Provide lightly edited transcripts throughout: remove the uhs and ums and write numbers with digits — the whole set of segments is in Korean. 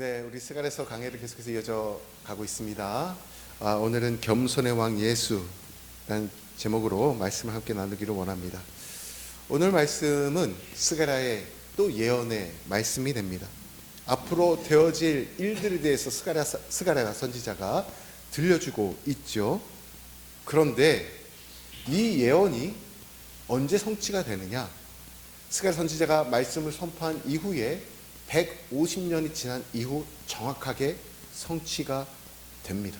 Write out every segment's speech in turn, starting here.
네, 우리 스갈에서 강해를 계속해서 이어져 가고 있습니다. 오늘은 겸손의 왕 예수라는 제목으로 말씀을 함께 나누기를 원합니다. 오늘 말씀은 스가랴의 또 예언의 말씀이 됩니다. 앞으로 되어질 일들에 대해서 스가랴 선지자가 들려주고 있죠. 그런데 이 예언이 언제 성취가 되느냐? 스가랴 선지자가 말씀을 선포한 이후에 150년이 지난 이후 정확하게 성취가 됩니다.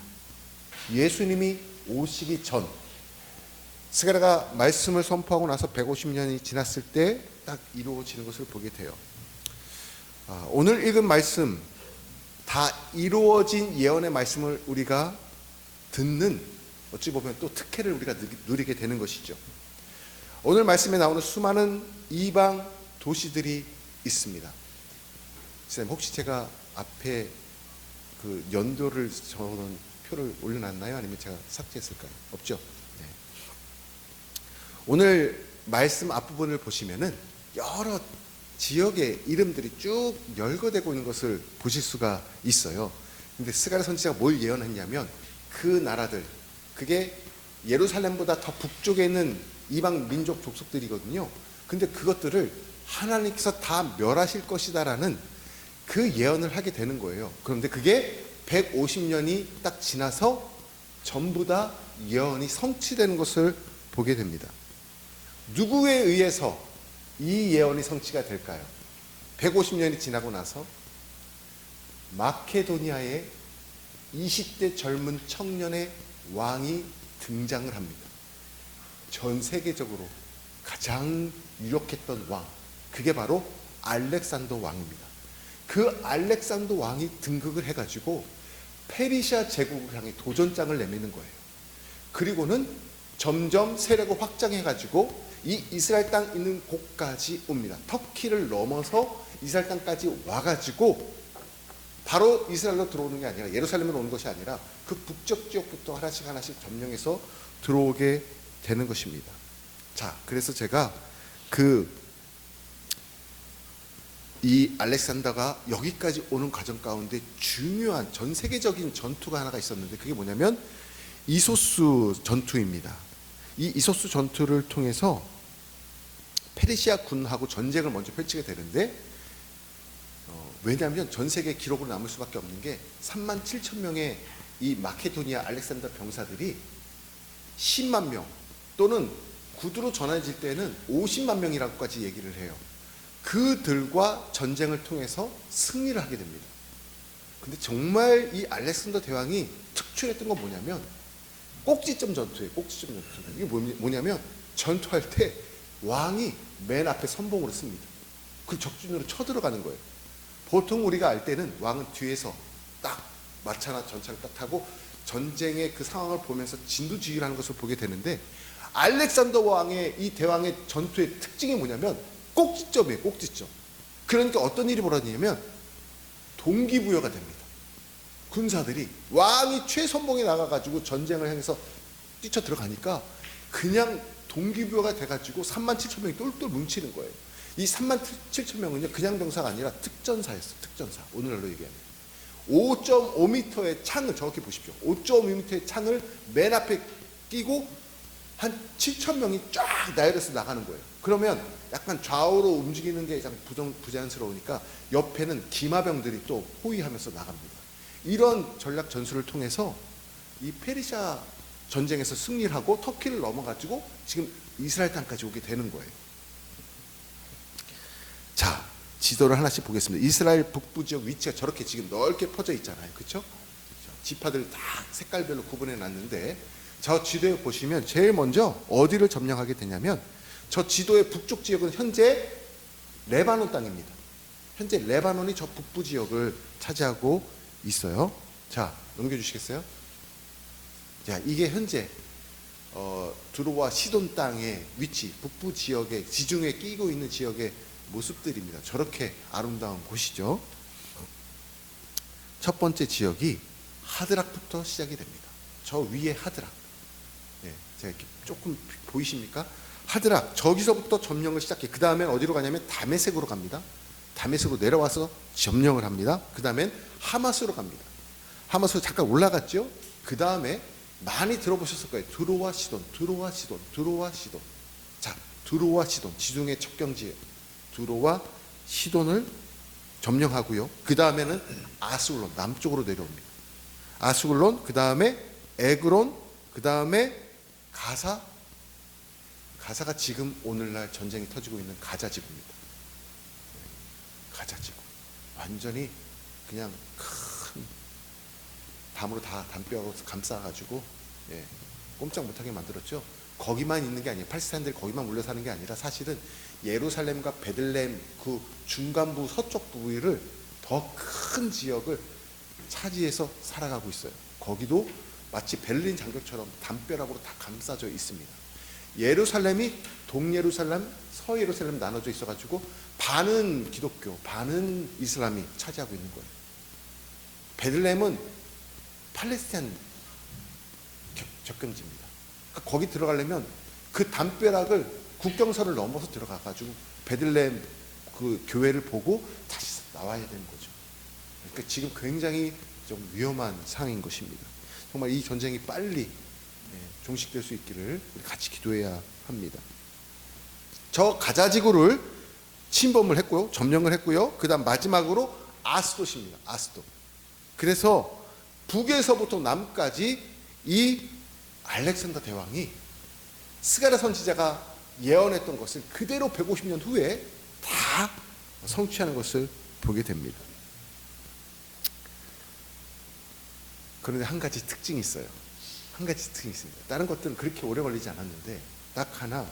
예수님이 오시기 전, 스가랴가 말씀을 선포하고 나서 150년이 지났을 때 딱 이루어지는 것을 보게 돼요. 오늘 읽은 말씀, 다 이루어진 예언의 말씀을 우리가 듣는, 어찌 보면 또 특혜를 우리가 누리게 되는 것이죠. 오늘 말씀에 나오는 수많은 이방 도시들이 있습니다. 혹시 제가 앞에 그 연도를 적어놓은 표를 올려놨나요? 아니면 제가 삭제했을까요? 없죠? 네. 오늘 말씀 앞부분을 보시면은 여러 지역의 이름들이 쭉 열거되고 있는 것을 보실 수가 있어요. 근데 스가랴 선지자가 뭘 예언했냐면 그 나라들, 그게 예루살렘보다 더 북쪽에 있는 이방 민족 족속들이거든요. 근데 그것들을 하나님께서 다 멸하실 것이다라는 그 예언을 하게 되는 거예요. 그런데 그게 150년이 딱 지나서 전부 다 예언이 성취되는 것을 보게 됩니다. 누구에 의해서 이 예언이 성취가 될까요? 150년이 지나고 나서 마케도니아의 20대 젊은 청년의 왕이 등장을 합니다. 전 세계적으로 가장 유력했던 왕, 그게 바로 알렉산더 왕입니다. 그 알렉산더 왕이 등극을 해가지고 페르시아 제국을 향해 도전장을 내미는 거예요. 그리고는 점점 세력을 확장해가지고 이 이스라엘 땅 있는 곳까지 옵니다. 터키를 넘어서 이스라엘 땅까지 와가지고 바로 이스라엘로 들어오는 게 아니라, 예루살렘으로 오는 것이 아니라 그 북쪽 지역부터 하나씩 하나씩 점령해서 들어오게 되는 것입니다. 자, 그래서 제가 이 알렉산더가 여기까지 오는 과정 가운데 중요한 전 세계적인 전투가 하나가 있었는데, 그게 뭐냐면 이소스 전투입니다. 이 이소스 전투를 통해서 페르시아 군하고 전쟁을 먼저 펼치게 되는데, 왜냐하면 전 세계 기록으로 남을 수밖에 없는 게 3만 7천 명의 이 마케도니아 알렉산더 병사들이 10만 명 또는 구두로 전해질 때는 50만 명이라고까지 얘기를 해요. 그들과 전쟁을 통해서 승리를 하게 됩니다. 근데 정말 이 알렉산더 대왕이 특출했던 건 뭐냐면 꼭지점 전투예요. 꼭지점 전투. 이게 뭐냐면 전투할 때 왕이 맨 앞에 선봉으로 씁니다. 그 적진으로 쳐들어가는 거예요. 보통 우리가 알 때는 왕은 뒤에서 딱 마차나 전차를 딱 타고 전쟁의 그 상황을 보면서 진두지휘를 하는 것을 보게 되는데, 알렉산더 왕의 이 대왕의 전투의 특징이 뭐냐면 꼭지점이에요. 꼭지점. 그러니까 어떤 일이 벌어지냐면 동기부여가 됩니다. 군사들이 왕이 최선봉에 나가가지고 전쟁을 향해서 뛰쳐 들어가니까 그냥 동기부여가 돼가지고 3만 7천 명이 똘똘 뭉치는 거예요. 이 3만 7천 명은요, 그냥 병사가 아니라 특전사였어요. 특전사. 오늘날로 얘기하면 5.5m의 창을, 정확히 보십시오. 5.5m의 창을 맨 앞에 끼고 한 7천 명이 쫙 나열해서 나가는 거예요. 그러면 약간 좌우로 움직이는 게 부자연스러우니까 옆에는 기마병들이 또 호위하면서 나갑니다. 이런 전략 전술을 통해서 이 페르시아 전쟁에서 승리를 하고 터키를 넘어가지고 지금 이스라엘 땅까지 오게 되는 거예요. 자, 지도를 하나씩 보겠습니다. 이스라엘 북부 지역 위치가 저렇게 지금 넓게 퍼져 있잖아요. 그렇죠? 지파들 다 색깔별로 구분해 놨는데, 저 지도에 보시면 제일 먼저 어디를 점령하게 되냐면, 저 지도의 북쪽 지역은 현재 레바논 땅입니다. 현재 레바논이 저 북부 지역을 차지하고 있어요. 자, 넘겨주시겠어요? 자, 이게 현재 두로와 시돈 땅의 위치, 북부 지역의 지중해 끼고 있는 지역의 모습들입니다. 저렇게 아름다운 곳이죠. 첫 번째 지역이 하드락부터 시작이 됩니다. 저 위에 하드락. 네, 제가 이렇게 조금 보이십니까? 하드락, 저기서부터 점령을 시작해. 그 다음엔 어디로 가냐면 다메섹으로 갑니다. 다메섹으로 내려와서 점령을 합니다. 그 다음엔 하마스로 갑니다. 하마스로 잠깐 올라갔죠. 그 다음에 많이 들어보셨을 거예요. 두로와 시돈, 두로와 시돈, 두로와 시돈. 자, 두로와 시돈, 지중해 첩경지 두로와 시돈을 점령하고요. 그 다음에는 아수글론, 남쪽으로 내려옵니다. 아수글론, 그 다음에 에그론, 그 다음에 가사가 지금 오늘날 전쟁이 터지고 있는 가자지구입니다. 가자지구. 완전히 그냥 큰 담으로 다 담벼락으로 감싸가지고 꼼짝 못하게 만들었죠. 거기만 있는 게 아니에요. 팔레스타인들이 거기만 몰려 사는 게 아니라 사실은 예루살렘과 베들레헴 그 중간부 서쪽 부위를 더 큰 지역을 차지해서 살아가고 있어요. 거기도 마치 베를린 장벽처럼 담벼락으로 다 감싸져 있습니다. 예루살렘이 동예루살렘, 서예루살렘 나눠져 있어가지고 반은 기독교, 반은 이슬람이 차지하고 있는 거예요. 베들레헴은 팔레스타인 접경지입니다. 그러니까 거기 들어가려면 그 담벼락을 국경선을 넘어서 들어가가지고 베들레헴 그 교회를 보고 다시 나와야 되는 거죠. 그러니까 지금 굉장히 좀 위험한 상황인 것입니다. 정말 이 전쟁이 빨리 종식될 수 있기를 우리 같이 기도해야 합니다. 저 가자지구를 침범을 했고요, 점령을 했고요. 그 다음 마지막으로 아스돗입니다. 아스돗. 그래서 북에서부터 남까지 이 알렉산더 대왕이 스가랴 선지자가 예언했던 것을 그대로 150년 후에 다 성취하는 것을 보게 됩니다. 그런데 한 가지 특징이 있어요. 한 가지 특징이 있습니다. 다른 것들은 그렇게 오래 걸리지 않았는데 딱 하나,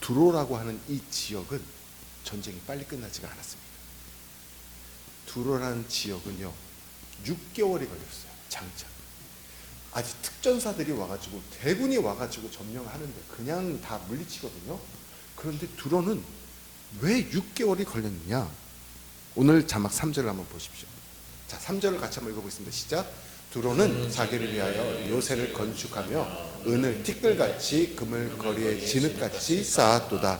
두로라고 하는 이 지역은 전쟁이 빨리 끝나지가 않았습니다. 두로라는 지역은요 6개월이 걸렸어요. 장전. 아직 특전사들이 와가지고 대군이 와가지고 점령하는데 그냥 다 물리치거든요. 그런데 두로는 왜 6개월이 걸렸느냐? 오늘 자막 3절을 한번 보십시오. 자, 3절을 같이 한번 읽어보겠습니다. 시작. 두로는 자기를 위하여 요새를 건축하며 은을 티끌같이 금을 거리에 진흙같이 쌓았도다.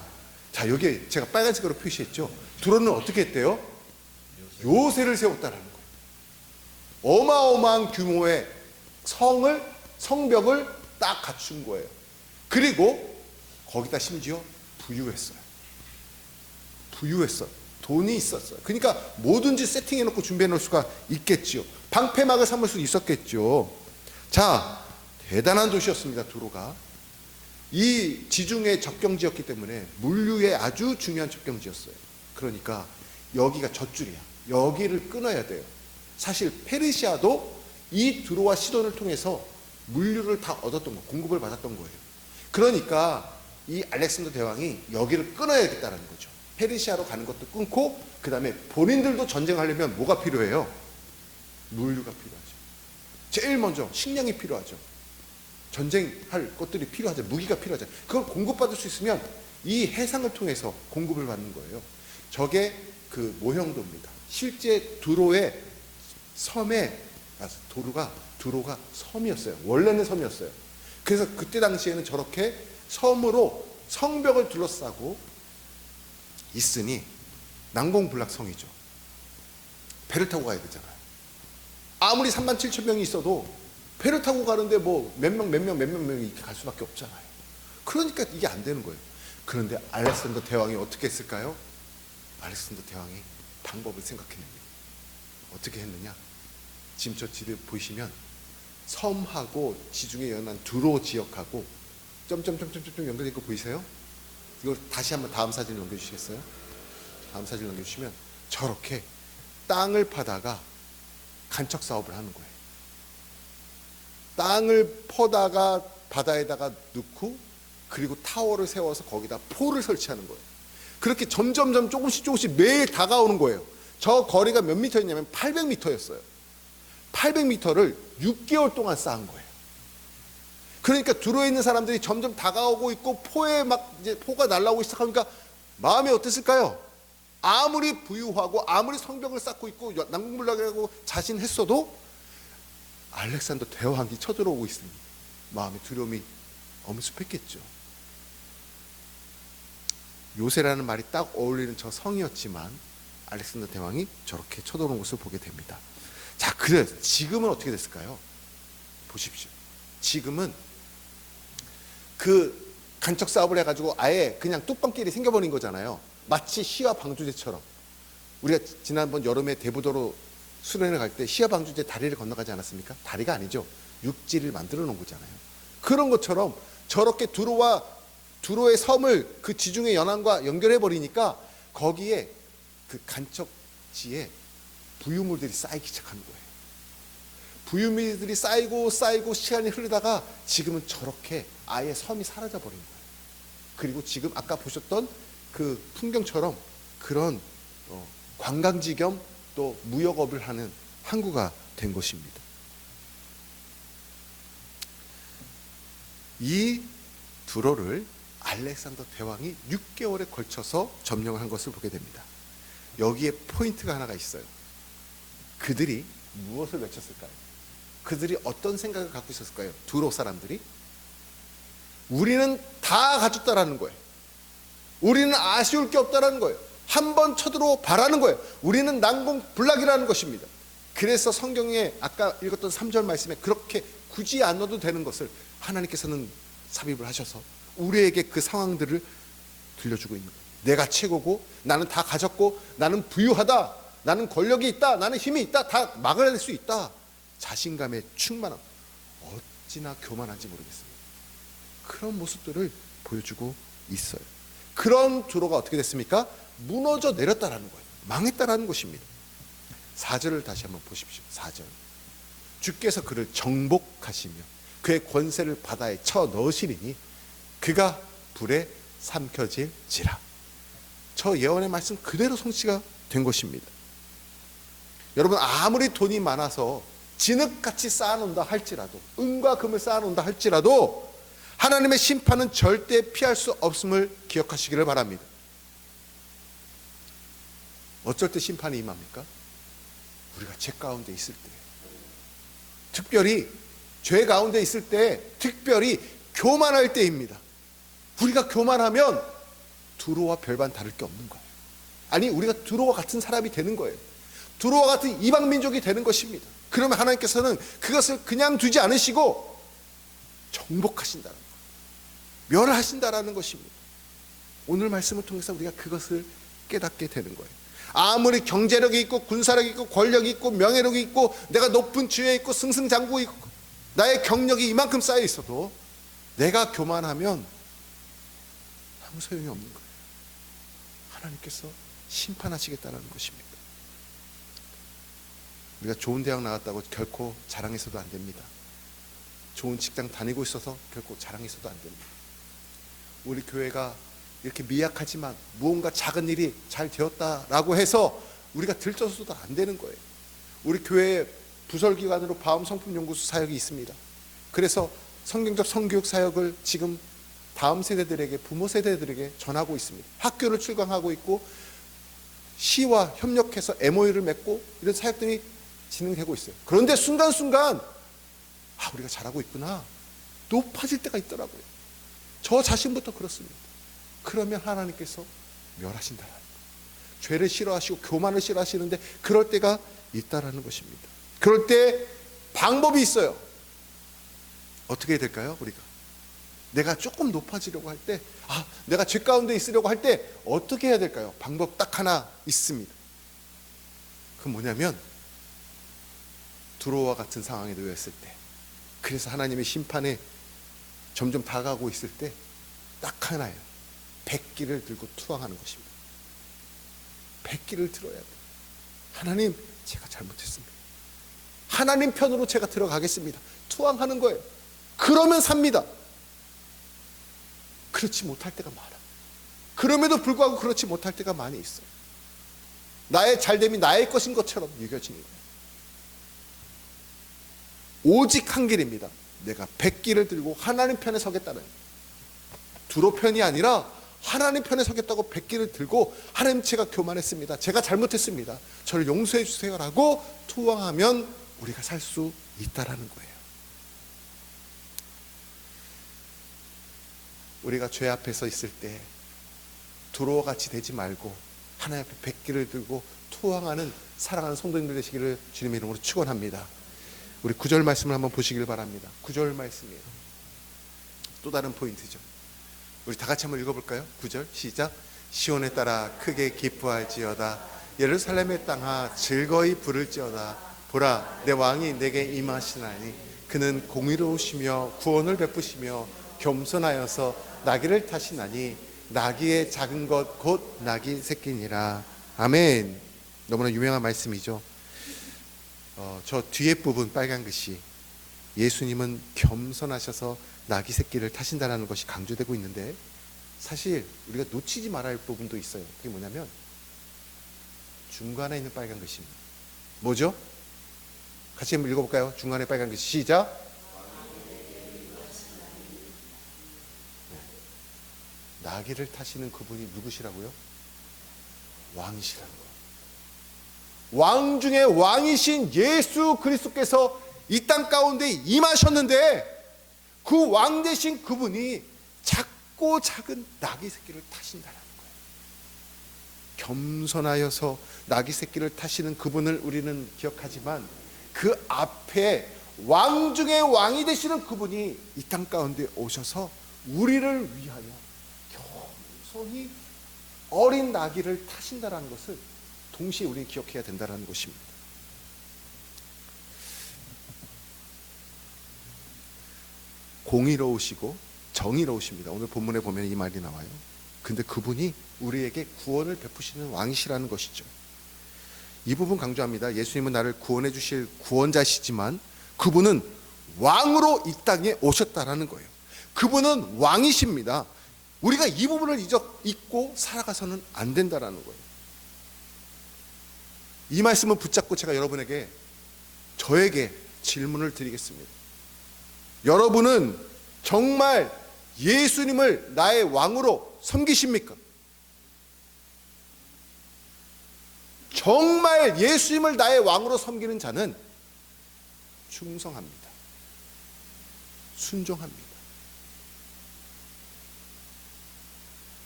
자, 여기에 제가 빨간색으로 표시했죠. 두로는 어떻게 했대요? 요새를 세웠다는 거예요. 어마어마한 규모의 성벽을 딱 갖춘 거예요. 그리고 거기다 심지어 부유했어요. 돈이 있었어요. 그러니까 뭐든지 세팅해 놓고 준비해 놓을 수가 있겠죠. 방패막을 삼을 수 있었겠죠. 자, 대단한 도시였습니다. 두로가. 이 지중해 접경지였기 때문에 물류의 아주 중요한 접경지였어요. 그러니까 여기가 젖줄이야. 여기를 끊어야 돼요. 사실 페르시아도 이 두로와 시돈을 통해서 물류를 다 얻었던 거, 공급을 받았던 거예요. 그러니까 이 알렉산더 대왕이 여기를 끊어야겠다는 거죠. 페르시아로 가는 것도 끊고, 그 다음에 본인들도 전쟁하려면 뭐가 필요해요? 물류가 필요하죠. 제일 먼저 식량이 필요하죠. 전쟁할 것들이 필요하죠. 무기가 필요하죠. 그걸 공급받을 수 있으면 이 해상을 통해서 공급을 받는 거예요. 저게 그 모형도입니다. 실제 두로의 섬에, 두로가 섬이었어요. 원래는 섬이었어요. 그래서 그때 당시에는 저렇게 섬으로 성벽을 둘러싸고 있으니 난공불락성이죠. 배를 타고 가야 되잖아요. 아무리 37,000명이 있어도 배를 타고 가는데 뭐 몇 명이 이렇게 갈 수밖에 없잖아요. 그러니까 이게 안 되는 거예요. 그런데 알렉산더 대왕이 어떻게 했을까요? 알렉산더 대왕이 방법을 생각해냅니다. 어떻게 했느냐? 지금 저 지도 보시면 섬하고 지중해 연안 두로 지역하고 점점점점점 연결된 거 보이세요? 이거 다시 한번 다음 사진 넘겨주시겠어요? 다음 사진 넘겨주시면 저렇게 땅을 파다가 간척 사업을 하는 거예요. 땅을 퍼다가 바다에다가 넣고 그리고 타워를 세워서 거기다 포를 설치하는 거예요. 그렇게 점점점 조금씩 매일 다가오는 거예요. 저 거리가 몇 미터였냐면 800미터였어요. 800미터를 6개월 동안 쌓은 거예요. 그러니까 두로에 있는 사람들이 점점 다가오고 있고 포에 막 이제 포가 날아오기 시작하니까 마음이 어땠을까요? 아무리 부유하고 아무리 성벽을 쌓고 있고 난공불락이라고 자신했어도 알렉산더 대왕이 쳐들어오고 있으니 마음에 두려움이 엄습했겠죠. 요새라는 말이 딱 어울리는 저 성이었지만 알렉산더 대왕이 저렇게 쳐들어오는 것을 보게 됩니다. 자, 그래 지금은 어떻게 됐을까요? 보십시오. 지금은 그 간척 사업을 해가지고 아예 그냥 뚝방길이 생겨버린 거잖아요. 마치 시와 방주제처럼. 우리가 지난번 여름에 대부도로 수련회 갈 때 시와 방주제 다리를 건너가지 않았습니까? 다리가 아니죠. 육지를 만들어 놓은 거잖아요. 그런 것처럼 저렇게 두로의 섬을 그 지중해 연안과 연결해 버리니까 거기에 그 간척지에 부유물들이 쌓이기 시작하는 거예요. 부유물들이 쌓이고 시간이 흐르다가 지금은 저렇게 아예 섬이 사라져 버린 거예요. 그리고 지금 아까 보셨던 그 풍경처럼 그런 관광지 겸 또 무역업을 하는 항구가 된 것입니다. 이 두로를 알렉산더 대왕이 6개월에 걸쳐서 점령을 한 것을 보게 됩니다. 여기에 포인트가 하나가 있어요. 그들이 무엇을 외쳤을까요? 그들이 어떤 생각을 갖고 있었을까요? 두로 사람들이 우리는 다 가졌다라는 거예요. 우리는 아쉬울 게 없다라는 거예요. 한번 쳐들어 바라는 거예요. 우리는 난공불락이라는 것입니다. 그래서 성경에 아까 읽었던 3절 말씀에 그렇게 굳이 안 넣어도 되는 것을 하나님께서는 삽입을 하셔서 우리에게 그 상황들을 들려주고 있는 거예요. 내가 최고고 나는 다 가졌고 나는 부유하다, 나는 권력이 있다, 나는 힘이 있다, 다 막아낼 수 있다. 자신감에 충만함. 어찌나 교만한지 모르겠습니다. 그런 모습들을 보여주고 있어요. 그런 두로가 어떻게 됐습니까? 무너져 내렸다라는 거예요. 망했다라는 것입니다. 4절을 다시 한번 보십시오. 4절. 주께서 그를 정복하시며 그의 권세를 바다에 쳐 넣으시리니 그가 불에 삼켜질지라. 저 예언의 말씀 그대로 성취가 된 것입니다. 여러분, 아무리 돈이 많아서 진흙같이 쌓아놓는다 할지라도, 은과 금을 쌓아놓는다 할지라도 하나님의 심판은 절대 피할 수 없음을 기억하시기를 바랍니다. 어쩔 때 심판이 임합니까? 우리가 죄 가운데 있을 때, 특별히 죄 가운데 있을 때, 특별히 교만할 때입니다. 우리가 교만하면 두로와 별반 다를 게 없는 거예요. 아니, 우리가 두로와 같은 사람이 되는 거예요. 두로와 같은 이방 민족이 되는 것입니다. 그러면 하나님께서는 그것을 그냥 두지 않으시고 정복하신다는 거예요. 멸하신다라는 것입니다. 오늘 말씀을 통해서 우리가 그것을 깨닫게 되는 거예요. 아무리 경제력이 있고 군사력이 있고 권력이 있고 명예력이 있고 내가 높은 지위에 있고 승승장구가 있고 나의 경력이 이만큼 쌓여 있어도 내가 교만하면 아무 소용이 없는 거예요. 하나님께서 심판하시겠다는 것입니다. 우리가 좋은 대학 나왔다고 결코 자랑해서도 안 됩니다. 좋은 직장 다니고 있어서 결코 자랑해서도 안 됩니다. 우리 교회가 이렇게 미약하지만 무언가 작은 일이 잘 되었다라고 해서 우리가 들떠서도 안 되는 거예요. 우리 교회에 부설기관으로 바움성품연구소 사역이 있습니다. 그래서 성경적 성교육 사역을 지금 다음 세대들에게, 부모 세대들에게 전하고 있습니다. 학교를 출강하고 있고 시와 협력해서 MOU를 맺고 이런 사역들이 진행되고 있어요. 그런데 순간순간 우리가 잘하고 있구나, 높아질 때가 있더라고요. 저 자신부터 그렇습니다. 그러면 하나님께서 멸하신다라는 거예요. 죄를 싫어하시고 교만을 싫어하시는데 그럴 때가 있다라는 것입니다. 그럴 때 방법이 있어요. 어떻게 해야 될까요? 우리가 내가 조금 높아지려고 할 때, 내가 죄 가운데 있으려고 할 때 어떻게 해야 될까요? 방법 딱 하나 있습니다. 그건 뭐냐면 두로와 같은 상황에 놓였을 때, 그래서 하나님의 심판에 점점 다가가고 있을 때 딱 하나예요. 백기를 들고 투항하는 것입니다. 백기를 들어야 돼요. 하나님, 제가 잘못했습니다. 하나님 편으로 제가 들어가겠습니다. 투항하는 거예요. 그러면 삽니다. 그렇지 못할 때가 많아. 그럼에도 불구하고 그렇지 못할 때가 많이 있어요. 나의 잘됨이 나의 것인 것처럼 여겨지는 거예요. 오직 한 길입니다. 내가 백기를 들고 하나님 편에 서겠다는, 두로 편이 아니라 하나님 편에 서겠다고 백기를 들고, 하나님, 제가 교만했습니다, 제가 잘못했습니다, 저를 용서해 주세요라고 투항하면 우리가 살 수 있다라는 거예요. 우리가 죄 앞에 서 있을 때 두로와 같이 되지 말고 하나님 앞에 백기를 들고 소망하는 사랑하는 성도님들 되시기를 주님의 이름으로 축원합니다. 우리 9절 말씀을 한번 보시길 바랍니다. 9절 말씀이에요. 또 다른 포인트죠. 우리 다 같이 한번 읽어볼까요? 9절 시작. 시온에 따라 크게 기뻐할지어다. 예루살렘의 땅아 즐거이 부를지어다. 보라, 내 왕이 내게 임하시나니 그는 공의로우시며 구원을 베푸시며 겸손하여서 나귀를 타시나니 나귀의 작은 것 곧 나귀 새끼니라. 아멘. 너무나 유명한 말씀이죠. 저 뒤에 부분 빨간 글씨, 예수님은 겸손하셔서 나귀 새끼를 타신다는 것이 강조되고 있는데, 사실 우리가 놓치지 말아야 할 부분도 있어요. 그게 뭐냐면 중간에 있는 빨간 글씨입니다. 뭐죠? 같이 한번 읽어볼까요? 중간에 빨간 글씨 시작. 나귀를 타시는 그분이 누구시라고요? 왕이시라는 거예요. 왕 중에 왕이신 예수 그리스도께서 이 땅 가운데 임하셨는데, 그 왕 되신 그분이 작고 작은 나귀 새끼를 타신다는 거예요. 겸손하여서 나귀 새끼를 타시는 그분을 우리는 기억하지만, 그 앞에 왕 중에 왕이 되시는 그분이 이 땅 가운데 오셔서 우리를 위하여 겸손히 어린 나귀를 타신다는 것을 동시에 우리는 기억해야 된다는 것입니다. 공의로우시고 정의로우십니다. 오늘 본문에 보면 이 말이 나와요. 근데 그분이 우리에게 구원을 베푸시는 왕이시라는 것이죠. 이 부분 강조합니다. 예수님은 나를 구원해 주실 구원자시지만 그분은 왕으로 이 땅에 오셨다라는 거예요. 그분은 왕이십니다. 우리가 이 부분을 잊고 살아가서는 안 된다라는 거예요. 이 말씀을 붙잡고 제가 저에게 질문을 드리겠습니다. 여러분은 정말 예수님을 나의 왕으로 섬기십니까? 정말 예수님을 나의 왕으로 섬기는 자는 충성합니다. 순종합니다.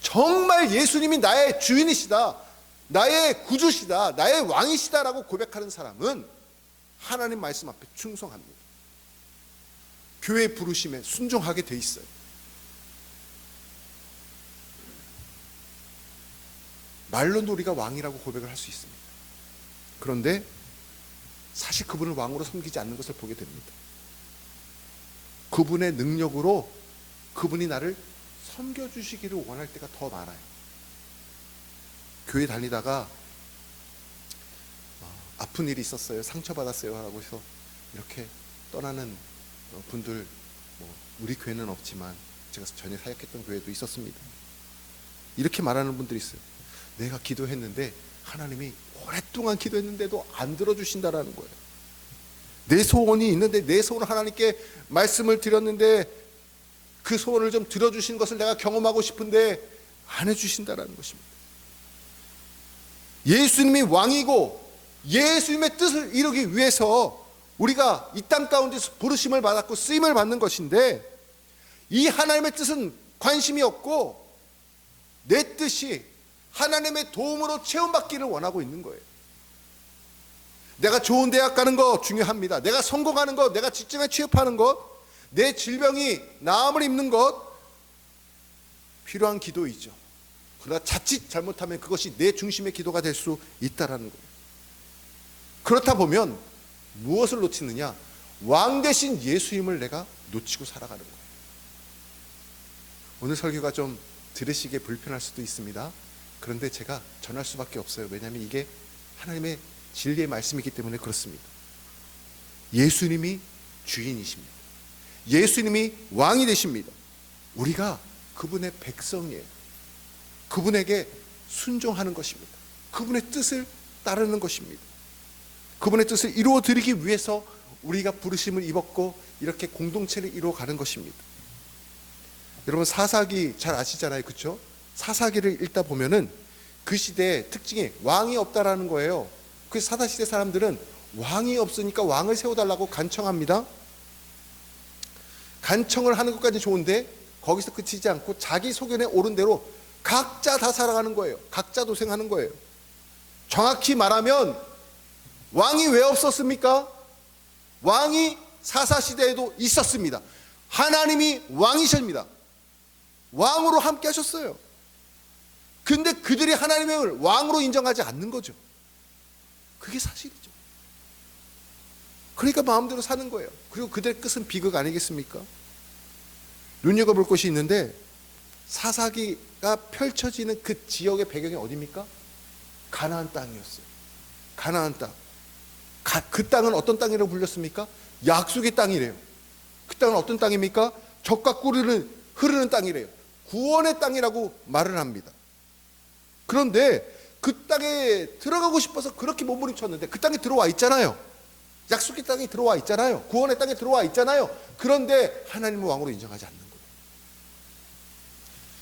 정말 예수님이 나의 주인이시다, 나의 구주시다, 나의 왕이시다라고 고백하는 사람은 하나님 말씀 앞에 충성합니다. 교회 부르심에 순종하게 돼 있어요. 말로는 우리가 왕이라고 고백을 할 수 있습니다. 그런데 사실 그분을 왕으로 섬기지 않는 것을 보게 됩니다. 그분의 능력으로 그분이 나를 섬겨주시기를 원할 때가 더 많아요. 교회 다니다가 아픈 일이 있었어요, 상처받았어요 하고 해서 이렇게 떠나는 분들, 우리 교회는 없지만 제가 전에 사역했던 교회도 있었습니다. 이렇게 말하는 분들이 있어요. 내가 기도했는데 하나님이 오랫동안 기도했는데도 안 들어주신다라는 거예요. 내 소원이 있는데, 내 소원을 하나님께 말씀을 드렸는데 그 소원을 좀 들어주신 것을 내가 경험하고 싶은데 안 해주신다라는 것입니다. 예수님이 왕이고 예수님의 뜻을 이루기 위해서 우리가 이 땅 가운데서 부르심을 받았고 쓰임을 받는 것인데, 이 하나님의 뜻은 관심이 없고 내 뜻이 하나님의 도움으로 채움받기를 원하고 있는 거예요. 내가 좋은 대학 가는 거 중요합니다. 내가 성공하는 것, 내가 직장에 취업하는 것, 내 질병이 나음을 입는 것, 필요한 기도이죠. 그러나 자칫 잘못하면 그것이 내 중심의 기도가 될 수 있다라는 거예요. 그렇다 보면 무엇을 놓치느냐? 왕 대신 예수님을 내가 놓치고 살아가는 거예요. 오늘 설교가 좀 들으시기에 불편할 수도 있습니다. 그런데 제가 전할 수밖에 없어요. 왜냐하면 이게 하나님의 진리의 말씀이기 때문에 그렇습니다. 예수님이 주인이십니다. 예수님이 왕이 되십니다. 우리가 그분의 백성이에요. 그분에게 순종하는 것입니다. 그분의 뜻을 따르는 것입니다. 그분의 뜻을 이루어 드리기 위해서 우리가 부르심을 입었고 이렇게 공동체를 이루어가는 것입니다. 여러분, 사사기 잘 아시잖아요, 그렇죠? 사사기를 읽다 보면은 그 시대의 특징이 왕이 없다라는 거예요. 그 사사시대 사람들은 왕이 없으니까 왕을 세워달라고 간청합니다. 간청을 하는 것까지 좋은데 거기서 그치지 않고 자기 소견에 오른 대로 각자 다 살아가는 거예요. 각자 도생하는 거예요. 정확히 말하면 왕이 왜 없었습니까? 왕이 사사시대에도 있었습니다. 하나님이 왕이십니다. 왕으로 함께 하셨어요. 근데 그들이 하나님을 왕으로 인정하지 않는 거죠. 그게 사실이죠. 그러니까 마음대로 사는 거예요. 그리고 그들의 끝은 비극 아니겠습니까? 눈여겨볼 곳이 있는데 사사기가 펼쳐지는 그 지역의 배경이 어디입니까? 가나안 땅이었어요. 가나안 땅. 그 땅은 어떤 땅이라고 불렸습니까? 약속의 땅이래요. 그 땅은 어떤 땅입니까? 젖과 꿀이 흐르는 땅이래요. 구원의 땅이라고 말을 합니다. 그런데 그 땅에 들어가고 싶어서 그렇게 몸부림쳤는데 그 땅에 들어와 있잖아요. 약속의 땅에 들어와 있잖아요. 구원의 땅에 들어와 있잖아요. 그런데 하나님을 왕으로 인정하지 않는 거예요.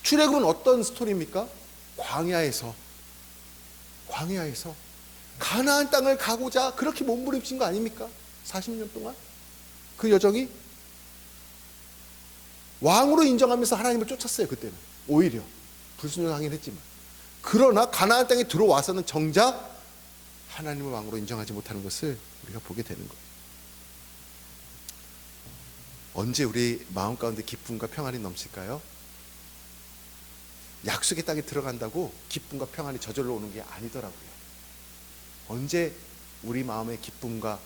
출애굽은 어떤 스토리입니까? 광야에서 가나안 땅을 가고자 그렇게 몸부림친 거 아닙니까? 40년 동안 그 여정이 왕으로 인정하면서 하나님을 쫓았어요. 그때는 오히려 불순종하긴 했지만, 그러나 가나안 땅에 들어와서는 정작 하나님을 왕으로 인정하지 못하는 것을 우리가 보게 되는 거예요. 언제 우리 마음 가운데 기쁨과 평안이 넘칠까요? 약속의 땅에 들어간다고 기쁨과 평안이 저절로 오는 게 아니더라고요. 언제 우리 마음에 기쁨과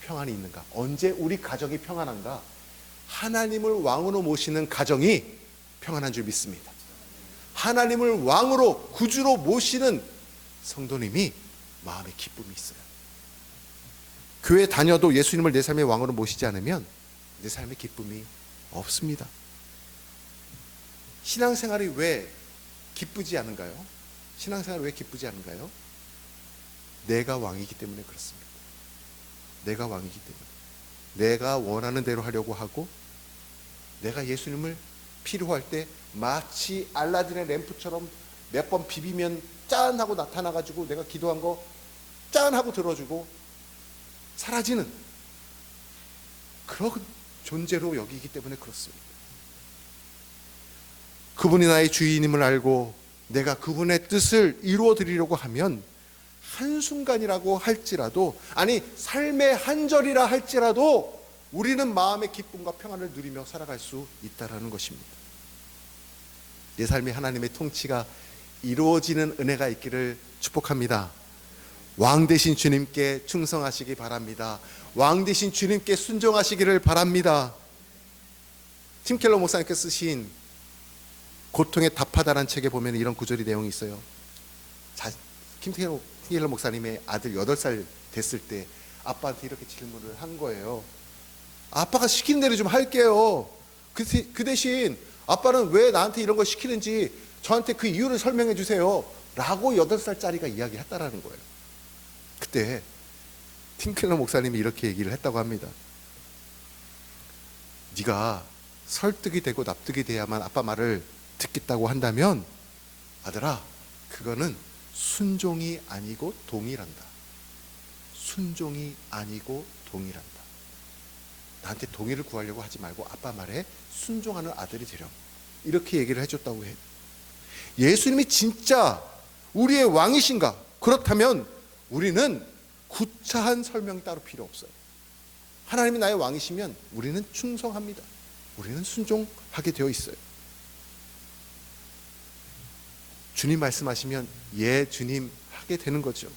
평안이 있는가? 언제 우리 가정이 평안한가? 하나님을 왕으로 모시는 가정이 평안한 줄 믿습니다. 하나님을 왕으로 구주로 모시는 성도님이 마음에 기쁨이 있어요. 교회 다녀도 예수님을 내 삶의 왕으로 모시지 않으면 내 삶에 기쁨이 없습니다. 신앙생활이 왜 기쁘지 않은가요? 신앙생활이 왜 기쁘지 않은가요? 내가 왕이기 때문에 그렇습니다. 내가 왕이기 때문에 내가 원하는 대로 하려고 하고, 내가 예수님을 필요할 때 마치 알라딘의 램프처럼 몇 번 비비면 짠 하고 나타나가지고 내가 기도한 거 짠 하고 들어주고 사라지는 그런 존재로 여기기 때문에 그렇습니다. 그분이 나의 주인임을 알고 내가 그분의 뜻을 이루어 드리려고 하면 한순간이라고 할지라도, 아니 삶의 한 절이라 할지라도 우리는 마음의 기쁨과 평안을 누리며 살아갈 수 있다는 것입니다. 내 삶에 하나님의 통치가 이루어지는 은혜가 있기를 축복합니다. 왕 되신 주님께 충성하시기 바랍니다. 왕 되신 주님께 순종하시기를 바랍니다. 팀 켈러 목사님께서 쓰신 고통에 답하다라는 책에 보면 이런 구절이 내용이 있어요. 팀 켈러 목사님의 아들 8살 됐을 때 아빠한테 이렇게 질문을 한 거예요. 아빠가 시키는 대로 좀 할게요. 그 대신 아빠는 왜 나한테 이런 걸 시키는지 저한테 그 이유를 설명해 주세요 라고 8살짜리가 이야기했다라는 거예요. 그때 팀 켈러 목사님이 이렇게 얘기를 했다고 합니다. 네가 설득이 되고 납득이 돼야만 아빠 말을 듣겠다고 한다면 아들아, 그거는 순종이 아니고 동의란다. 순종이 아니고 동의란다. 나한테 동의를 구하려고 하지 말고 아빠 말에 순종하는 아들이 되렴. 이렇게 얘기를 해줬다고 해요. 예수님이 진짜 우리의 왕이신가? 그렇다면 우리는 구차한 설명이 따로 필요 없어요. 하나님이 나의 왕이시면 우리는 충성합니다. 우리는 순종하게 되어 있어요. 주님 말씀하시면 예 주님 하게 되는 거죠.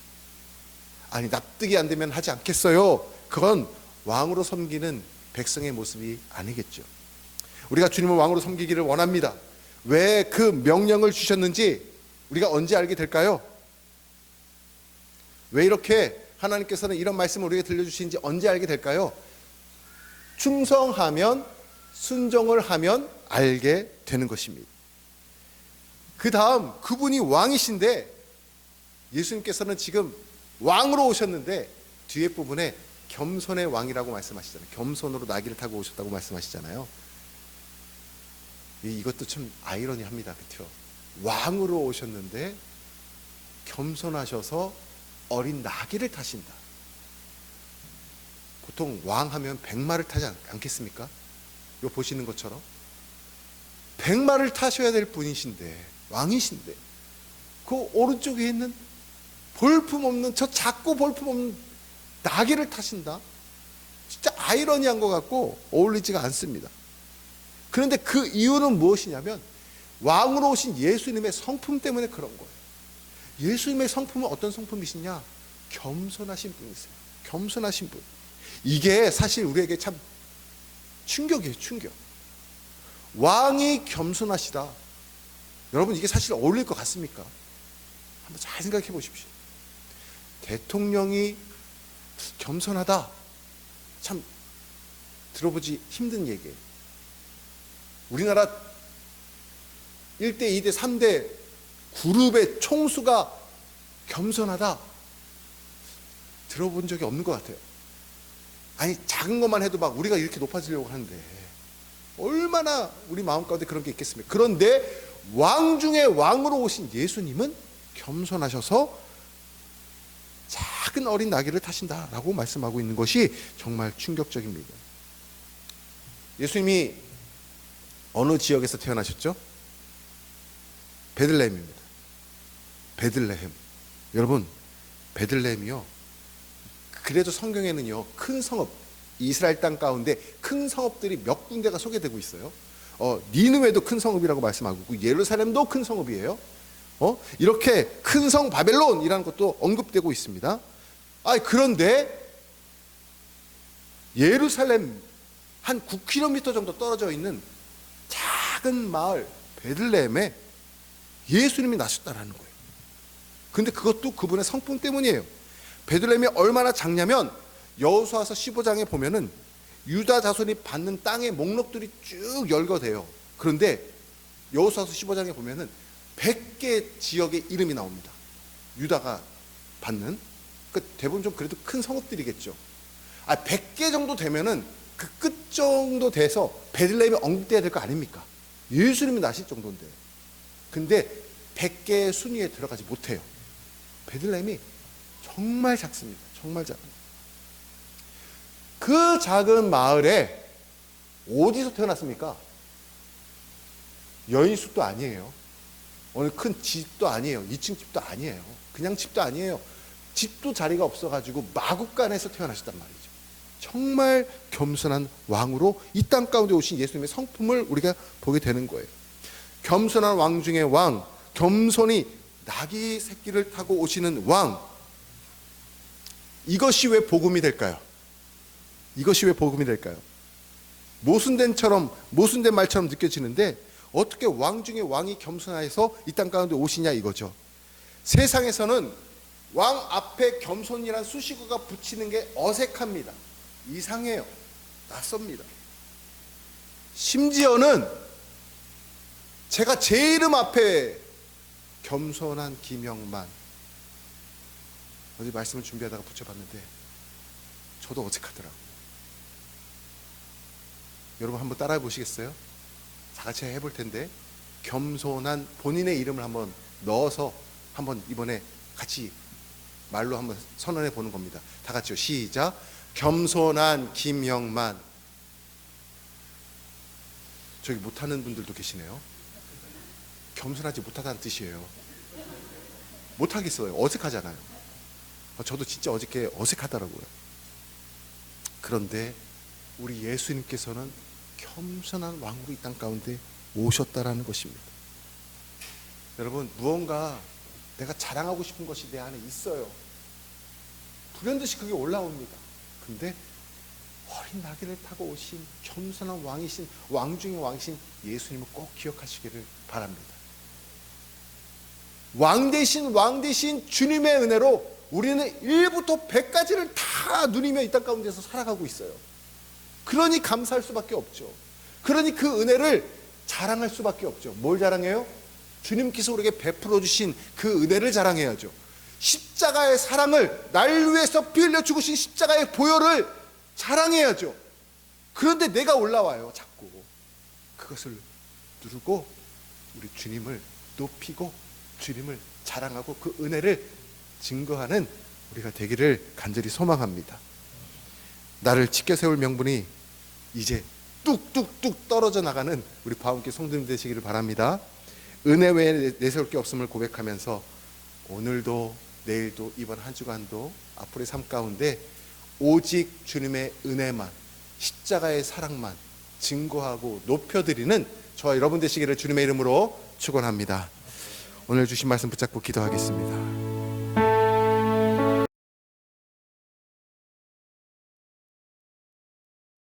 아니 납득이 안 되면 하지 않겠어요. 그건 왕으로 섬기는 백성의 모습이 아니겠죠. 우리가 주님을 왕으로 섬기기를 원합니다. 왜 그 명령을 주셨는지 우리가 언제 알게 될까요? 왜 이렇게 하나님께서는 이런 말씀을 우리에게 들려주시는지 언제 알게 될까요? 충성하면, 순종을 하면 알게 되는 것입니다. 그 다음 그분이 왕이신데 예수님께서는 지금 왕으로 오셨는데 뒤에 부분에 겸손의 왕이라고 말씀하시잖아요. 겸손으로 나귀를 타고 오셨다고 말씀하시잖아요. 이것도 참 아이러니합니다. 그렇죠? 왕으로 오셨는데 겸손하셔서 어린 나귀를 타신다. 보통 왕하면 백마를 타지 않겠습니까? 이거 보시는 것처럼 백마를 타셔야 될 분이신데, 왕이신데 그 오른쪽에 있는 볼품없는, 저 작고 볼품없는 나귀를 타신다? 진짜 아이러니한 것 같고 어울리지가 않습니다. 그런데 그 이유는 무엇이냐면 왕으로 오신 예수님의 성품 때문에 그런 거예요. 예수님의 성품은 어떤 성품이시냐? 겸손하신 분이세요. 겸손하신 분. 이게 사실 우리에게 참 충격이에요. 충격. 왕이 겸손하시다. 여러분, 이게 사실 어울릴 것 같습니까? 한번 잘 생각해 보십시오. 대통령이 겸손하다. 참 들어보기 힘든 얘기예요. 우리나라 1대, 2대, 3대 그룹의 총수가 겸손하다. 들어본 적이 없는 것 같아요. 아니, 작은 것만 해도 막 우리가 이렇게 높아지려고 하는데 얼마나 우리 마음 가운데 그런 게 있겠습니까? 그런데 왕 중에 왕으로 오신 예수님은 겸손하셔서 작은 어린 나귀를 타신다라고 말씀하고 있는 것이 정말 충격적입니다. 예수님이 어느 지역에서 태어나셨죠? 베들레헴입니다. 베들레헴. 여러분, 베들레헴이요, 그래도 성경에는요, 큰 성읍, 이스라엘 땅 가운데 큰 성읍들이 몇 군데가 소개되고 있어요. 니느웨도 큰 성읍이라고 말씀하고 있고, 예루살렘도 큰 성읍이에요. 이렇게 큰 성 바벨론이라는 것도 언급되고 있습니다. 그런데 예루살렘 한 9km 정도 떨어져 있는 작은 마을 베들레헴에 예수님이 나셨다라는 거예요. 근데 그것도 그분의 성품 때문이에요. 베들레헴이 얼마나 작냐면 여호수아서 15장에 보면은 유다 자손이 받는 땅의 목록들이 쭉 열거돼요. 그런데 여호수아서 15장에 보면은 100개 지역의 이름이 나옵니다. 유다가 받는, 대부분 좀 그래도 큰 성읍들이겠죠. 100개 정도 되면은 그 끝 정도 돼서 베들레헴이 언급돼야 될 거 아닙니까? 예수님이 나실 정도인데. 근데 100개의 순위에 들어가지 못해요. 베들레헴이 정말 작습니다. 정말 작은. 그 작은 마을에 어디서 태어났습니까? 여인숙도 아니에요. 어느 큰 집도 아니에요. 2층 집도 아니에요. 그냥 집도 아니에요. 집도 자리가 없어가지고 마국간에서 태어나셨단 말이죠. 정말 겸손한 왕으로 이 땅 가운데 오신 예수님의 성품을 우리가 보게 되는 거예요. 겸손한 왕 중에 왕, 겸손히 나귀 새끼를 타고 오시는 왕. 이것이 왜 복음이 될까요? 이것이 왜 복음이 될까요? 모순된 말처럼 느껴지는데 어떻게 왕 중에 왕이 겸손해서 이 땅 가운데 오시냐 이거죠. 세상에서는 왕 앞에 겸손이란 수식어가 붙이는 게 어색합니다. 이상해요. 낯섭니다. 심지어는 제가 제 이름 앞에 겸손한 김영만, 어제 말씀을 준비하다가 붙여봤는데 저도 어색하더라고요. 여러분 한번 따라해 보시겠어요? 다 같이 해볼 텐데, 겸손한 본인의 이름을 한번 넣어서 한번 이번에 같이 말로 한번 선언해 보는 겁니다. 다 같이요. 시작. 겸손한 김영만. 저기 못하는 분들도 계시네요. 겸손하지 못하다는 뜻이에요. 못하겠어요. 어색하잖아요. 저도 진짜 어저께 어색하더라고요. 그런데 우리 예수님께서는 겸손한 왕으로 이 땅 가운데 오셨다라는 것입니다. 여러분, 무언가 내가 자랑하고 싶은 것이 내 안에 있어요. 불현듯이 그게 올라옵니다. 근데 어린 나귀를 타고 오신 겸손한 왕이신, 왕 중의 왕이신 예수님을 꼭 기억하시기를 바랍니다. 왕 대신 주님의 은혜로 우리는 1부터 100까지를 다 누리며 이 땅 가운데서 살아가고 있어요. 그러니 감사할 수밖에 없죠. 그러니 그 은혜를 자랑할 수밖에 없죠. 뭘 자랑해요? 주님께서 우리에게 베풀어 주신 그 은혜를 자랑해야죠. 십자가의 사랑을, 날 위해서 피 흘려 죽으신 십자가의 보혈을 자랑해야죠. 그런데 내가 올라와요, 자꾸. 그것을 누르고 우리 주님을 높이고 주님을 자랑하고 그 은혜를 증거하는 우리가 되기를 간절히 소망합니다. 나를 지켜 세울 명분이 이제 뚝뚝뚝 떨어져 나가는 우리 바움교회 성도님 되시기를 바랍니다. 은혜 외에 내세울 게 없음을 고백하면서 오늘도 내일도 이번 한 주간도 앞으로의 삶 가운데 오직 주님의 은혜만, 십자가의 사랑만 증거하고 높여드리는 저와 여러분 되시기를 주님의 이름으로 축원합니다. 오늘 주신 말씀 붙잡고 기도하겠습니다.